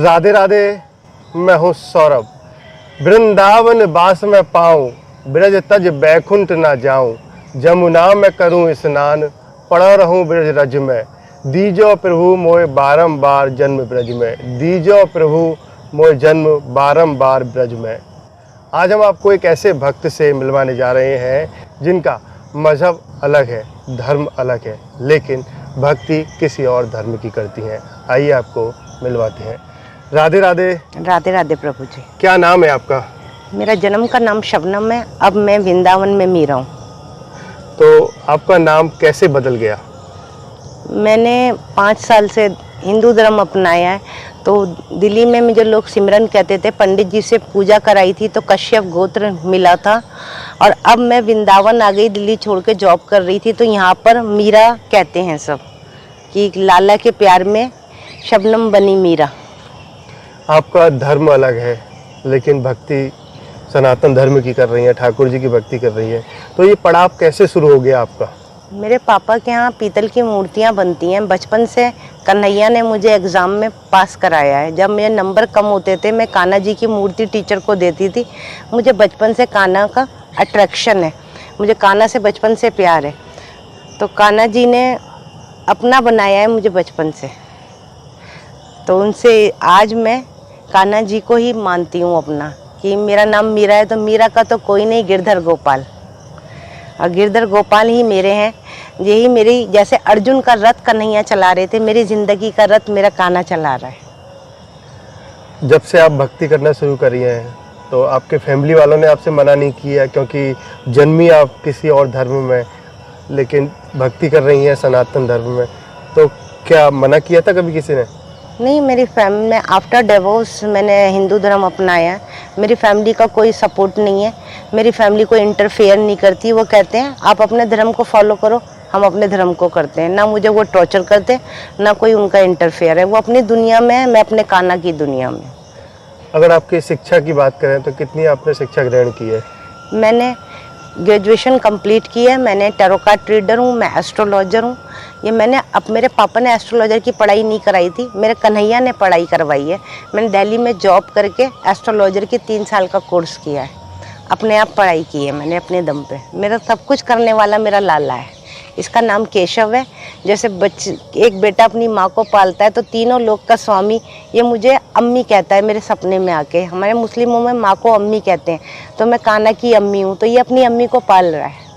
राधे राधे, मैं हूँ सौरभ। वृंदावन बास में पाऊँ, ब्रज तज बैकुंठ ना जाऊँ। जमुना में करूँ स्नान, पड़ा रहूँ ब्रज रज में। दीजो प्रभु मोए बारंबार जन्म ब्रज में। दीजो प्रभु मोए जन्म बारंबार ब्रज में। आज हम आपको एक ऐसे भक्त से मिलवाने जा रहे हैं जिनका मज़हब अलग है, धर्म अलग है, लेकिन भक्ति किसी और धर्म की करती हैं। आइए आपको मिलवाते हैं। राधे राधे। राधे राधे प्रभु जी। क्या नाम है आपका? मेरा जन्म का नाम शबनम है। अब मैं वृंदावन में मीरा हूँ। तो आपका नाम कैसे बदल गया? मैंने 5 साल से हिंदू धर्म अपनाया है। तो दिल्ली में मुझे लोग सिमरन कहते थे, पंडित जी से पूजा कराई थी तो कश्यप गोत्र मिला था। और अब मैं वृंदावन आ गई, दिल्ली छोड़ के जॉब कर रही थी, तो यहाँ पर मीरा कहते हैं सब कि लाला के प्यार में शबनम बनी मीरा। आपका धर्म अलग है, लेकिन भक्ति सनातन धर्म की कर रही है, ठाकुर जी की भक्ति कर रही है। तो ये पड़ाव कैसे शुरू हो गया आपका? मेरे पापा के यहाँ पीतल की मूर्तियाँ बनती हैं। बचपन से कन्हैया ने मुझे एग्ज़ाम में पास कराया है। जब मेरे नंबर कम होते थे, मैं कान्हा जी की मूर्ति टीचर को देती थी। मुझे बचपन से कान्हा का अट्रैक्शन है, मुझे कान्हा से बचपन से प्यार है। तो कान्हा जी ने अपना बनाया है मुझे बचपन से, तो उनसे आज मैं कान्हा जी को ही मानती हूँ अपना। कि मेरा नाम मीरा है तो मीरा का तो कोई नहीं, गिरधर गोपाल। और गिरधर गोपाल ही मेरे हैं। यही मेरी, जैसे अर्जुन का रथ कन्हैया चला रहे थे, मेरी ज़िंदगी का रथ मेरा कान्हा चला रहा है। जब से आप भक्ति करना शुरू करी हैं, तो आपके फैमिली वालों ने आपसे मना नहीं किया? क्योंकि जन्मी आप किसी और धर्म में, लेकिन भक्ति कर रही हैं सनातन धर्म में, तो क्या मना किया था कभी किसी ने? नहीं, मेरी फैमिली में आफ्टर डिवोर्स मैंने हिंदू धर्म अपनाया है। मेरी फैमिली का कोई सपोर्ट नहीं है। मेरी फैमिली कोई इंटरफेयर नहीं करती। वो कहते हैं आप अपने धर्म को फॉलो करो, हम अपने धर्म को करते हैं। ना मुझे वो टॉर्चर करते, ना कोई उनका इंटरफेयर है। वो अपनी दुनिया में है, मैं अपने कान्हा की दुनिया में। अगर आपकी शिक्षा की बात करें तो कितनी आपने शिक्षा ग्रहण की है? मैंने ग्रेजुएशन कंप्लीट की है। मैंने टैरो कार्ड रीडर हूँ, मैं एस्ट्रोलॉजर हूँ। ये मैंने, अब मेरे पापा ने एस्ट्रोलॉजर की पढ़ाई नहीं कराई थी, मेरे कन्हैया ने पढ़ाई करवाई है। मैंने दिल्ली में जॉब करके एस्ट्रोलॉजर की 3 साल का कोर्स किया है। अपने आप पढ़ाई की है मैंने अपने दम पे। मेरा सब कुछ करने वाला मेरा लाला है। इसका नाम केशव है। जैसे एक बेटा अपनी माँ को पालता है तो तीनों लोक का स्वामी ये मुझे अम्मी कहता है मेरे सपने में आके। हमारे मुस्लिमों में माँ को अम्मी कहते हैं, तो मैं कान्हा की अम्मी हूँ। तो ये अपनी अम्मी को पाल रहा है।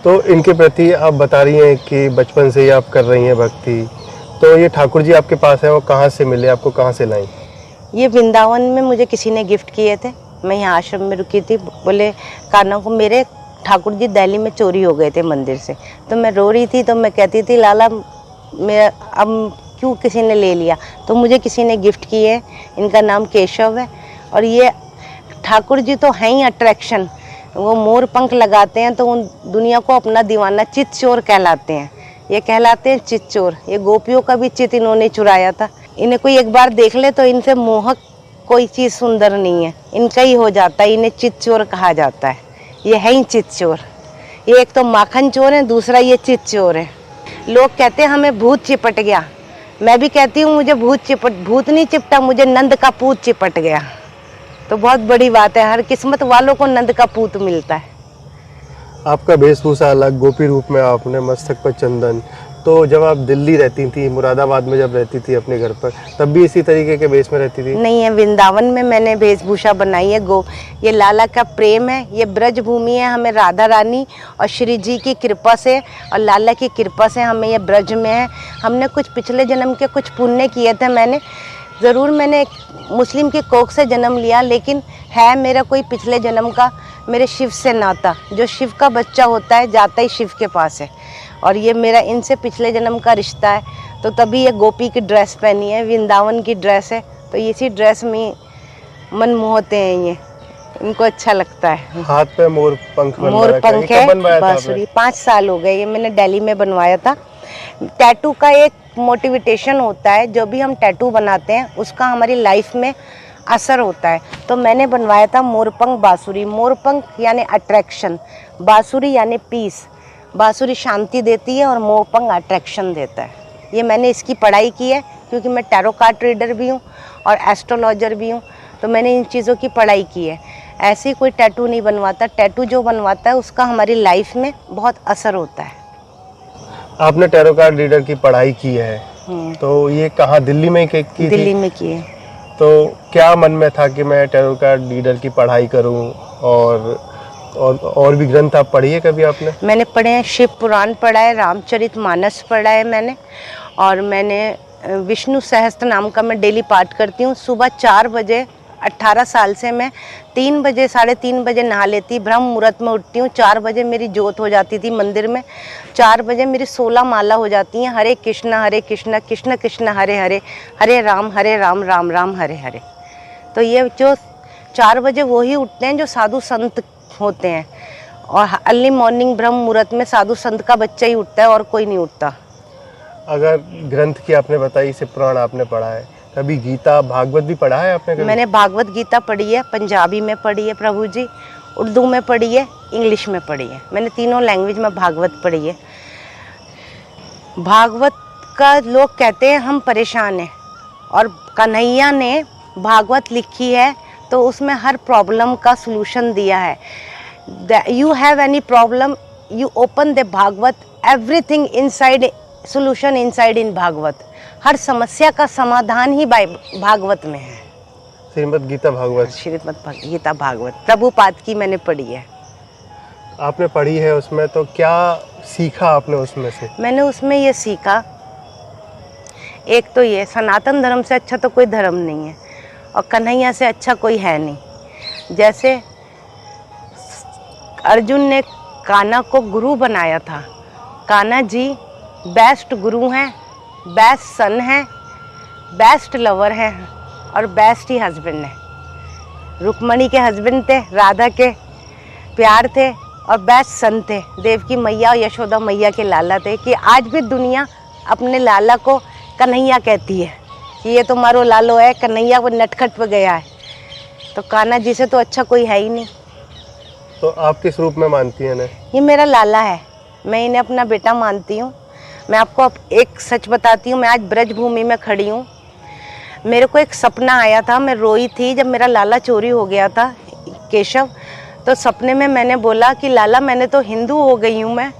तो इनके प्रति आप बता रही हैं कि बचपन से ही आप कर रही हैं भक्ति, तो ये ठाकुर जी आपके पास है, वो कहाँ से मिले, आपको कहाँ से लाई? ये वृंदावन में मुझे किसी ने गिफ्ट किए थे। मैं यहाँ आश्रम में रुकी थी। बोले कान्हा को, मेरे ठाकुर जी दिल्ली में चोरी हो गए थे मंदिर से। तो मैं रो रही थी, तो मैं कहती थी लाला मेरा अब क्यों किसी ने ले लिया, तो मुझे किसी ने गिफ्ट किए है। इनका नाम केशव है। और ये ठाकुर जी तो हैं ही अट्रैक्शन। वो मोर पंख लगाते हैं तो उन दुनिया को अपना दीवाना चित चोर कहलाते हैं। ये कहलाते हैं चित चोर। ये गोपियों का भी चित इन्होंने चुराया था। इन्हें कोई एक बार देख ले तो इनसे मोहक कोई चीज़ सुंदर नहीं है, इनका ही हो जाता है। इन्हें चित चोर कहा जाता है। ये है ही चित चोर। ये एक तो माखन चोर है, दूसरा ये चित चोर है। लोग कहते हैं हमें भूत चिपट गया। मैं भी कहती हूँ मुझे भूत नहीं चिपटा, मुझे नंद का पूत चिपट गया। तो बहुत बड़ी बात है, हर किस्मत वालों को नंद का पूत मिलता है। आपका वेशभूषा अलग, गोपी रूप में आपने, मस्तक पर चंदन। तो जब आप दिल्ली रहती थी, मुरादाबाद में जब रहती थी अपने घर पर, तब भी इसी तरीके के वेश में रहती थी? नहीं है, वृंदावन में मैंने वेशभूषा बनाई है। ये लाला का प्रेम है, ये ब्रज भूमि है। हमें राधा रानी और श्री जी की कृपा से और लाला की कृपा से हमें ये ब्रज में है। हमने कुछ पिछले जन्म के कुछ पुण्य किए थे। मैंने एक मुस्लिम की कोख से जन्म लिया, लेकिन है मेरा कोई पिछले जन्म का मेरे शिव से नाता। जो शिव का बच्चा होता है जाता ही शिव के पास है। और ये मेरा इनसे पिछले जन्म का रिश्ता है। तो तभी ये गोपी की ड्रेस पहनी है, वृंदावन की ड्रेस है। तो इसी ड्रेस में मन मोहते हैं ये, इनको अच्छा लगता है। हाथ पे मोर पंख है, बांसुरी। 5 साल हो गए, ये मैंने दिल्ली में बनवाया था। टैटू का एक मोटिवेशन होता है, जो भी हम टैटू बनाते हैं उसका हमारी लाइफ में असर होता है। तो मैंने बनवाया था मोरपंख बांसुरी। मोरपंख यानी अट्रैक्शन, बांसुरी यानी पीस। बांसुरी शांति देती है और मोरपंख अट्रैक्शन देता है। ये मैंने इसकी पढ़ाई की है, क्योंकि मैं टैरो कार्ड रीडर भी हूँ और एस्ट्रोलॉजर भी हूँ, तो मैंने इन चीज़ों की पढ़ाई की है। ऐसे ही कोई टैटू नहीं बनवाता, टैटू जो बनवाता है उसका हमारी लाइफ में बहुत असर होता है। आपने टैरो कार्ड रीडर की पढ़ाई की है, तो ये कहाँ, दिल्ली में की थी? दिल्ली में की है। तो क्या मन में था कि मैं टैरो कार्ड रीडर की पढ़ाई करूं? और भी ग्रंथ आप पढ़ी है कभी आपने? मैंने पढ़े हैं, शिव पुराण पढ़ा है, रामचरितमानस पढ़ा है मैंने, और मैंने विष्णु सहस्त्र नाम का मैं डेली पाठ करती हूँ। सुबह 4 बजे 18 साल से मैं 3 बजे 3:30 बजे नहा लेती, ब्रह्म मुहूर्त में उठती हूँ। 4 बजे मेरी जोत हो जाती थी मंदिर में, 4 बजे मेरी 16 माला हो जाती हैं, हरे कृष्णा कृष्ण कृष्ण हरे हरे, हरे राम राम राम हरे हरे। तो ये जो 4 बजे वो ही उठते हैं जो साधु संत होते हैं, और अर्ली मॉर्निंग ब्रह्म मुहूर्त में साधु संत का बच्चा ही उठता है और कोई नहीं उठता। अगर ग्रंथ की आपने बताई, शिव पुराण आपने पढ़ा है, कभी गीता भागवत भी पढ़ा है आपने कभी? मैंने भागवत गीता पढ़ी है, पंजाबी में पढ़ी है प्रभु जी, उर्दू में पढ़ी है, इंग्लिश में पढ़ी है। मैंने तीनों लैंग्वेज में भागवत पढ़ी है। भागवत का लोग कहते हैं हम परेशान हैं, और कन्हैया ने भागवत लिखी है तो उसमें हर प्रॉब्लम का सलूशन दिया है। You have any problem, you open the Bhagavat, everything inside, solution inside in Bhagavat. हर समस्या का समाधान ही भागवत में है। श्रीमद् गीता भागवत। श्रीमद् गीता भागवत प्रभुपाद की मैंने पढ़ी है। आपने पढ़ी है उसमें, तो क्या सीखा आपने उसमें से? मैंने उसमें ये सीखा, एक तो ये सनातन धर्म से अच्छा तो कोई धर्म नहीं है, और कन्हैया से अच्छा कोई है नहीं। जैसे अर्जुन ने कान्हा को गुरु बनाया था, कान्हा जी बेस्ट गुरु हैं, बेस्ट सन हैं, बेस्ट लवर हैं, और बेस्ट ही हस्बैंड हैं। रुक्मणी के हस्बैंड थे, राधा के प्यार थे, और बेस्ट सन थे, देवकी मैया और यशोदा मैया के लाला थे। कि आज भी दुनिया अपने लाला को कन्हैया कहती है कि ये तुम्हारो लालो है, कन्हैया वो नटखट पे गया है। तो कान्हा जी से तो अच्छा कोई है ही नहीं। तो आप किस रूप में मानती हैं इन्हें? ये मेरा लाला है, मैं इन्हें अपना बेटा मानती हूँ। मैं आपको अब एक सच बताती हूँ, मैं आज ब्रजभूमि में खड़ी हूँ। मेरे को एक सपना आया था, मैं रोई थी जब मेरा लाला चोरी हो गया था, केशव। तो सपने में मैंने बोला कि लाला मैंने तो हिंदू हो गई हूँ, मैं,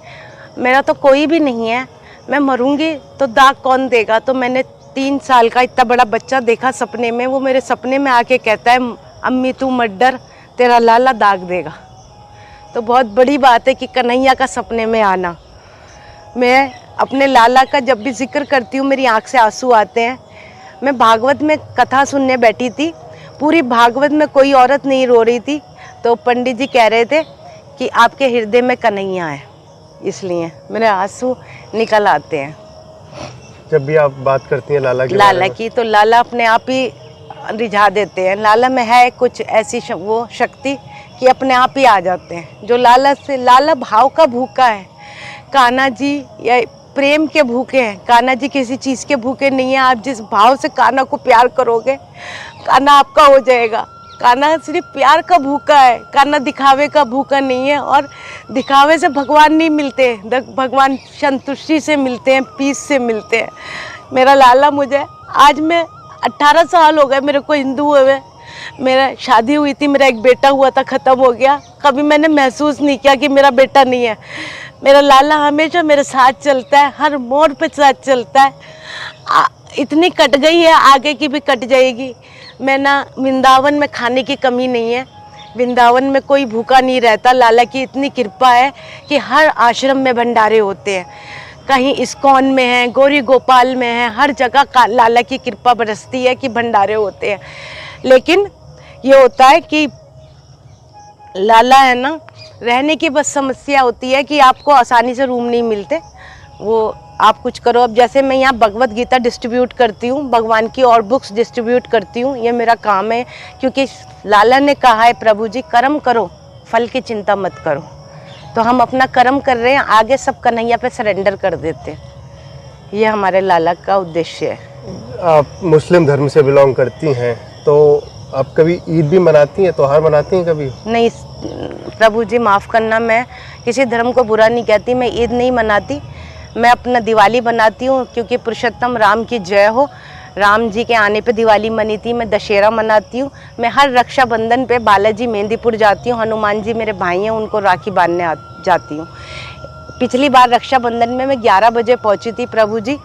मेरा तो कोई भी नहीं है, मैं मरूंगी तो दाग कौन देगा। तो मैंने 3 साल का इतना बड़ा बच्चा देखा सपने में, वो मेरे सपने में आके कहता है अम्मी तू मत डर, तेरा लाला दाग देगा। तो बहुत बड़ी बात है कि कन्हैया का सपने में आना। मैं अपने लाला का जब भी जिक्र करती हूँ मेरी आँख से आंसू आते हैं। मैं भागवत में कथा सुनने बैठी थी, पूरी भागवत में कोई औरत नहीं रो रही थी, तो पंडित जी कह रहे थे कि आपके हृदय में कन्हैया है, इसलिए मेरे आंसू निकल आते हैं जब भी आप बात करती हैं लाला की। तो लाला अपने आप ही रिझा देते हैं। लाला में है कुछ ऐसी वो शक्ति कि अपने आप ही आ जाते हैं। जो लाला भाव का भूखा है, कान्हा जी या प्रेम के भूखे हैं। कान्हा जी किसी चीज़ के भूखे नहीं है। आप जिस भाव से कान्हा को प्यार करोगे, कान्हा आपका हो जाएगा। कान्हा सिर्फ प्यार का भूखा है, कान्हा दिखावे का भूखा नहीं है। और दिखावे से भगवान नहीं मिलते, भगवान संतुष्टि से मिलते हैं, पीस से मिलते हैं। मेरा लाला मुझे, आज मैं 18 साल हो गए मेरे को हिंदू हुए, मेरा शादी हुई थी, मेरा एक बेटा हुआ था, ख़त्म हो गया। कभी मैंने महसूस नहीं किया कि मेरा बेटा नहीं है। मेरा लाला हमेशा मेरे साथ चलता है, हर मोड़ पे साथ चलता है। इतनी कट गई है, आगे की भी कट जाएगी। मैं ना, वृंदावन में खाने की कमी नहीं है, वृंदावन में कोई भूखा नहीं रहता। लाला की इतनी कृपा है कि हर आश्रम में भंडारे होते हैं, कहीं इस्कॉन में है, गौरी गोपाल में है, हर जगह लाला की कृपा बरसती है कि भंडारे होते हैं। लेकिन ये होता है कि लाला है ना, रहने की बस समस्या होती है कि आपको आसानी से रूम नहीं मिलते, वो आप कुछ करो। अब जैसे मैं यहाँ भगवत गीता डिस्ट्रीब्यूट करती हूँ, भगवान की और बुक्स डिस्ट्रीब्यूट करती हूँ, ये मेरा काम है। क्योंकि लाला ने कहा है प्रभु जी, कर्म करो, फल की चिंता मत करो। तो हम अपना कर्म कर रहे हैं, आगे सब कन्हैया पे सरेंडर कर देते हैं। ये हमारे लाला का उद्देश्य है। आप मुस्लिम धर्म से बिलोंग करती हैं, तो आप कभी ईद भी मनाती हैं, त्योहार मनाती हैं कभी? नहीं प्रभु जी, माफ़ करना, मैं किसी धर्म को बुरा नहीं कहती, मैं ईद नहीं मनाती। मैं अपना दिवाली बनाती हूँ क्योंकि पुरुषोत्तम राम की जय हो। राम जी के आने पे दिवाली मनी थी। मैं दशहरा मनाती हूँ। मैं हर रक्षाबंधन पे बालाजी मेहंदीपुर जाती हूँ। हनुमान जी मेरे भाई हैं, उनको राखी बांधने जाती हूँ। पिछली बार रक्षाबंधन में मैं 11 बजे पहुँची थी। प्रभु जी,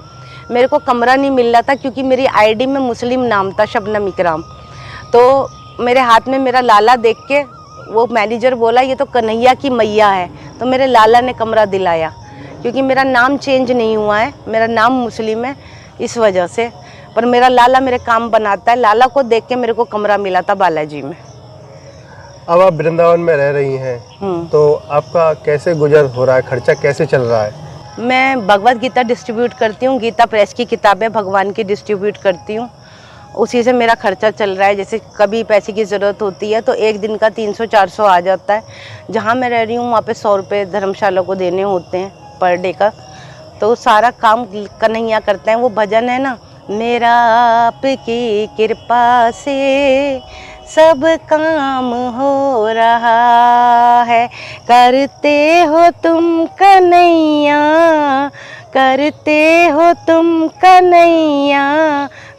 मेरे को कमरा नहीं मिल रहा था क्योंकि मेरी आईडी में मुस्लिम नाम था, शबनम इकराम। तो मेरे हाथ में मेरा लाला देख के वो मैनेजर बोला ये तो कन्हैया की मैया है। तो मेरे लाला ने कमरा दिलाया क्योंकि मेरा नाम चेंज नहीं हुआ है, मेरा नाम मुस्लिम है इस वजह से। पर मेरा लाला मेरे काम बनाता है। लाला को देख के मेरे को कमरा मिला था बालाजी में। अब आप वृंदावन में रह रही हैं, तो आपका कैसे गुजर हो रहा है, खर्चा कैसे चल रहा है? मैं भगवत गीता डिस्ट्रीब्यूट करती हूँ। गीता प्रेस की किताबें भगवान की डिस्ट्रीब्यूट करती हूँ। उसी से मेरा खर्चा चल रहा है। जैसे कभी पैसे की ज़रूरत होती है तो एक दिन का 300-400 आ जाता है। जहाँ मैं रह रही हूँ वहाँ पे 100 रुपये धर्मशाला को देने होते हैं पर डे का। तो सारा काम कन्हैया करते हैं। वो भजन है ना, मेरा आपकी कृपा से सब काम हो रहा है, करते हो तुम कन्हैया, करते हो तुम कन्हैया,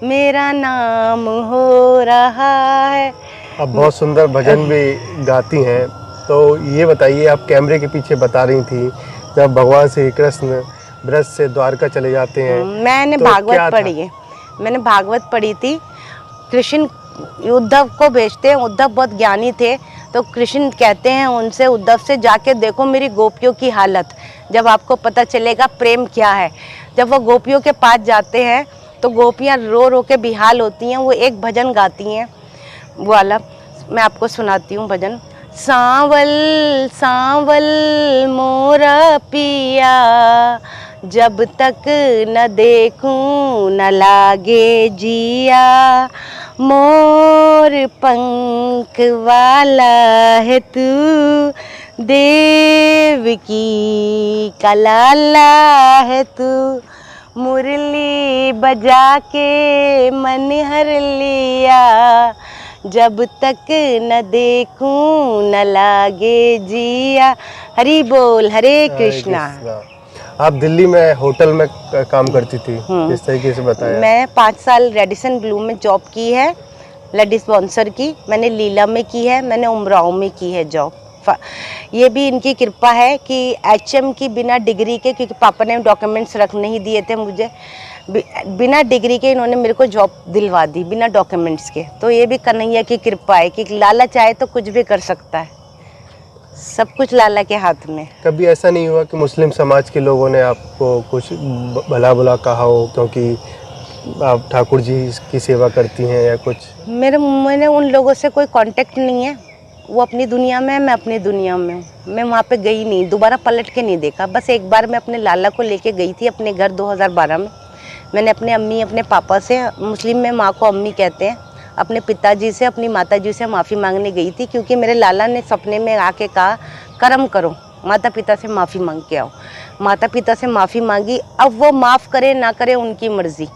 मेरा नाम हो रहा है। आप बहुत सुंदर भजन भी गाती हैं। तो ये बताइए, आप कैमरे के पीछे बता रही थी जब भगवान श्री कृष्ण ब्रज से द्वारका चले जाते हैं, मैंने तो भागवत पढ़ी है। मैंने भागवत पढ़ी थी। कृष्ण उद्धव को भेजते हैं। उद्धव बहुत ज्ञानी थे। तो कृष्ण कहते हैं उनसे, उद्धव से जाके देखो मेरी गोपियों की हालत, जब आपको पता चलेगा प्रेम क्या है। जब वो गोपियों के पास जाते हैं तो गोपियाँ रो रो के बेहाल होती हैं। वो एक भजन गाती हैं, वो वाला मैं आपको सुनाती हूँ भजन। सांवल सांवल मोरा पिया, जब तक न देखूं न लागे जिया, मोर पंख वाला है तू, देव की कलाला है तू, मुरली बजा के मन हर लिया, जब तक न देखूं न लागे जिया। हरि बोल, हरे कृष्णा। आप दिल्ली में होटल में काम करती थी, इस तरीके से बताया। मैं 5 साल रेडिसन ब्लू में जॉब की है, लेडीज स्पॉन्सर की। मैंने लीला में की है, मैंने उमराव में की है जॉब। ये भी इनकी कृपा है कि एचएम की बिना डिग्री के, क्योंकि पापा ने डॉक्यूमेंट्स रख नहीं दिए थे मुझे, बिना डिग्री के इन्होंने मेरे को जॉब दिलवा दी बिना डॉक्यूमेंट्स के। तो ये भी कन्हैया की कृपा है कि लाला चाहे तो कुछ भी कर सकता है। सब कुछ लाला के हाथ में। कभी ऐसा नहीं हुआ कि मुस्लिम समाज के लोगों ने आपको कुछ भला बुला कहा हो क्योंकि आप ठाकुर जी की सेवा करती हैं या कुछ? मैंने उन लोगों से कोई कांटेक्ट नहीं है। वो अपनी दुनिया में है, मैं अपनी दुनिया में हूँ। मैं वहाँ पे गई नहीं, दोबारा पलट के नहीं देखा। बस एक बार मैं अपने लाला को लेके गई थी अपने घर 2012 में। मैंने अपने अम्मी अपने पापा से, मुस्लिम में माँ को अम्मी कहते हैं, अपने पिताजी से अपनी माताजी से माफ़ी मांगने गई थी क्योंकि मेरे लाला ने सपने में आके कहा कर्म करो, माता पिता से माफ़ी मांग के आओ। माता पिता से माफ़ी मांगी, अब वो माफ़ करे ना करे उनकी मर्ज़ी।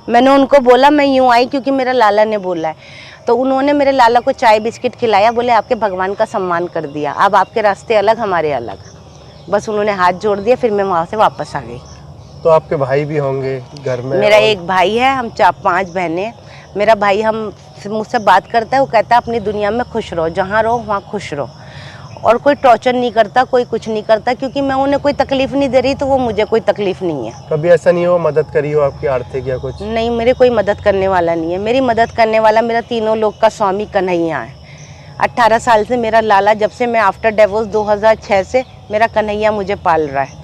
मैंने उनको बोला मैं यूँ आई क्योंकि मेरा लाला ने बोला है। तो उन्होंने मेरे लाला को चाय बिस्किट खिलाया, बोले आपके भगवान का सम्मान कर दिया, अब आपके रास्ते अलग हमारे अलग। बस उन्होंने हाथ जोड़ दिया, फिर मैं वहाँ से वापस आ गई। तो आपके भाई भी होंगे घर में? मेरा एक भाई है, हम 4-5 बहनें। मेरा भाई हम मुझसे बात करता है, वो कहता है अपनी दुनिया में खुश रहो, जहाँ रहो वहाँ खुश रहो, और कोई टॉर्चर नहीं करता, कोई कुछ नहीं करता, क्योंकि मैं उन्हें कोई तकलीफ नहीं दे रही तो वो मुझे कोई तकलीफ नहीं है। कभी ऐसा नहीं हो मदद करी हो आपकी आर्थिक या कुछ? नहीं, मेरे कोई मदद करने वाला नहीं है। मेरी मदद करने वाला मेरा तीनों लोग का स्वामी कन्हैया है। 18 साल से मेरा लाला, जब से मैं आफ्टर डिवोर्स 2006 से मेरा कन्हैया मुझे पाल रहा है।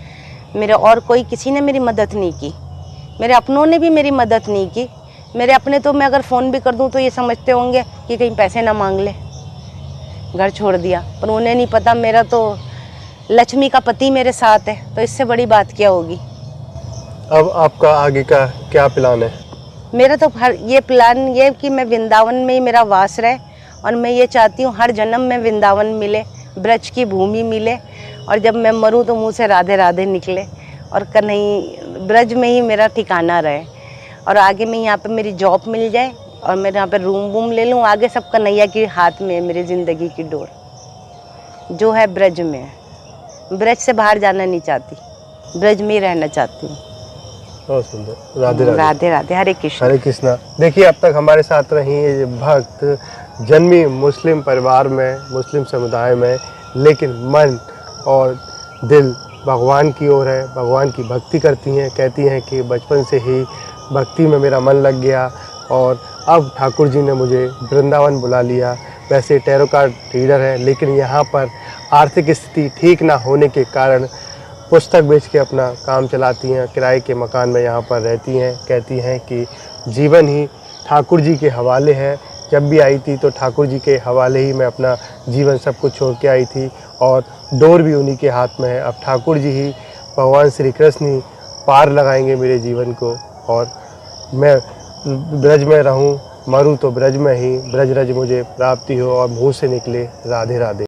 मेरे और कोई किसी ने मेरी मदद नहीं की, मेरे अपनों ने भी मेरी मदद नहीं की। मेरे अपने तो मैं अगर फ़ोन भी कर दूं तो ये समझते होंगे कि कहीं पैसे ना मांग ले, घर छोड़ दिया। पर उन्हें नहीं पता मेरा तो लक्ष्मी का पति मेरे साथ है, तो इससे बड़ी बात क्या होगी। अब आपका आगे का क्या प्लान है? मेरा तो ये प्लान ये कि मैं वृंदावन में ही मेरा वास रहे, और मैं ये चाहती हूँ हर जन्म में वृंदावन मिले, ब्रज की भूमि मिले, और जब मैं मरूँ तो मुँह से राधे राधे निकले, और कन्हैया ब्रज में ही मेरा ठिकाना रहे, और आगे में यहाँ पे मेरी जॉब मिल जाए और मैं यहाँ पे रूम वूम ले लूँ। आगे सब कन्हैया के हाथ में है, मेरी ज़िंदगी की डोर जो है ब्रज में है। ब्रज से बाहर जाना नहीं चाहती। ब्रज में ही रहना चाहती हूँ। बहुत सुंदर। राधे राधे। राधे राधे, हरे कृष्ण। हरे कृष्णा। देखिए, अब तक हमारे साथ रही ये भक्त जन्मी मुस्लिम परिवार में, मुस्लिम समुदाय में, लेकिन मन और दिल भगवान की ओर है, भगवान की भक्ति करती हैं। कहती हैं कि बचपन से ही भक्ति में मेरा मन लग गया और अब ठाकुर जी ने मुझे वृंदावन बुला लिया। वैसे टैरो कार्ड रीडर है, लेकिन यहाँ पर आर्थिक स्थिति ठीक ना होने के कारण पुस्तक बेच के अपना काम चलाती हैं। किराए के मकान में यहाँ पर रहती हैं। कहती हैं कि जीवन ही ठाकुर जी के हवाले है। जब भी आई थी तो ठाकुर जी के हवाले ही मैं अपना जीवन सब कुछ छोड़ के आई थी और डोर भी उन्हीं के हाथ में है। अब ठाकुर जी ही, भगवान श्री कृष्ण ही पार लगाएंगे मेरे जीवन को और मैं ब्रज में रहूं, मरूं तो ब्रज में ही, ब्रज रज मुझे प्राप्ति हो और मुँह से निकले राधे राधे।